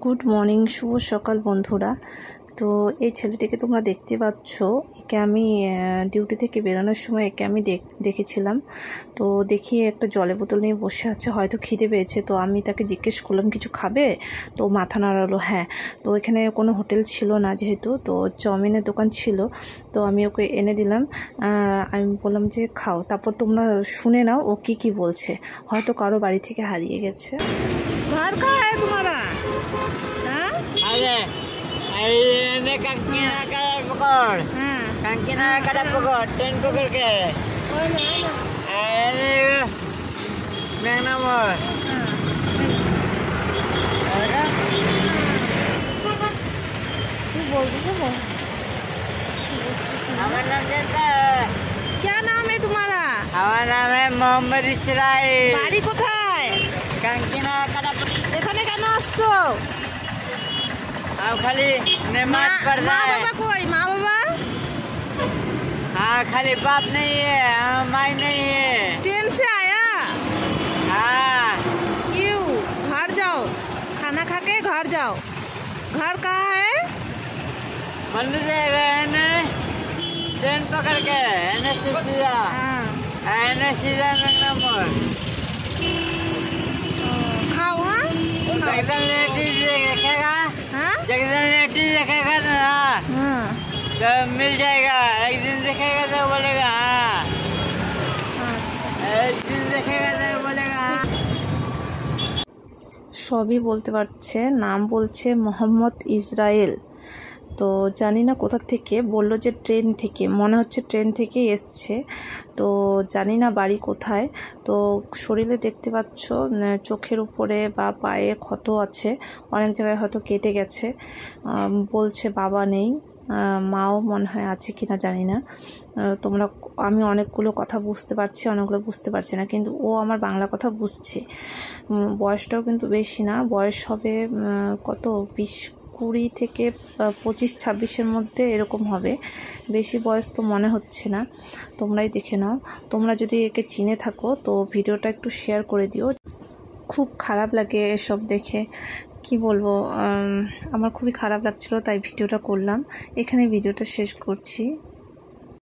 Good morning, শুভ সকাল বন্ধুরা। তো এই ছেলেটিকে তোমরা দেখতে পাচ্ছ, একে আমি ডিউটি থেকে বেরোনোর সময় একে আমি দেখেছিলাম। তো দেখি একটা জলের বোতল নিয়ে বসে আছে, হয়তো খিদে পেয়েছে। তো আমি তাকে জিজ্ঞেস করলাম কিছু খাবে, তো মাথা নাড়ালো হ্যাঁ। তো এখানে কোনো হোটেল ছিল না যেহেতু, তো চাউমিনের দোকান ছিল, তো আমি ওকে এনে দিলাম। আমি বললাম যে খাও, তারপর তোমরা শুনে নাও ও কি বলছে, হয়তো কারো বাড়ি থেকে হারিয়ে গেছে। ঘর কায় তোমারা? अरे कांकिना का पकड़, कांकिना का पकड़, ट्रेन पकड़ के अरे मैगनामोर हमारा नाम जानता है? क्या नाम है तुम्हारा? हमारा नाम है मोहम्मद इसराइल। বাড়ি কোথায়? कांकिना का এখানে কেন আসছো? अब खाली नमाज पढ़ना है। बाबा कोई माँ बाबा? हाँ, खाली बाप नहीं है, माई नहीं है। ट्रेन से आया? हाँ। क्यों? घर जाओ, खाना खा के घर जाओ। घर कहाँ है? मंदिर गए ट्रेन पकड़ के सीधा मैगनामोर। खाओ। हाँ, जगदन लेडीज देखेगा, जगदन लेडीज देखेगा ना तो मिल जाएगा। एक दिन देखेगा तो बोलेगा हाँ, एक दिन देखेगा तो बोलेगा हाँ। সবই বলতে পারছে, নাম বলছে মোহাম্মদ ইসরায়েল। তো জানি না কোথা থেকে, বললো যে ট্রেন থেকে, মনে হচ্ছে ট্রেন থেকে এসছে। তো জানি না বাড়ি কোথায়। তো শরীরে দেখতে পাচ্ছ চোখের উপরে বা পায়ে ক্ষত আছে, অনেক জায়গায় হয়তো কেটে গেছে। বলছে বাবা নেই, মাও মনে হয় আছে কিনা জানি না। আমি অনেকগুলো কথা বুঝতে পারছি, অনেকগুলো বুঝতে পারছি না, কিন্তু ও আমার বাংলা কথা বুঝছে। বয়সটাও কিন্তু বেশি না, বয়স হবে কত 20 থেকে 25-26-এর মধ্যে এরকম হবে, বেশি বয়স তো মনে হচ্ছে না। তোমরাই দেখে নাও, তোমরা যদি একে চিনে থাকো তো ভিডিওটা একটু শেয়ার করে দিও। খুব খারাপ লাগে এসব দেখে, কি বলবো, আমার খুবই খারাপ লাগছিল, তাই ভিডিওটা করলাম। এখানে ভিডিওটা শেষ করছি।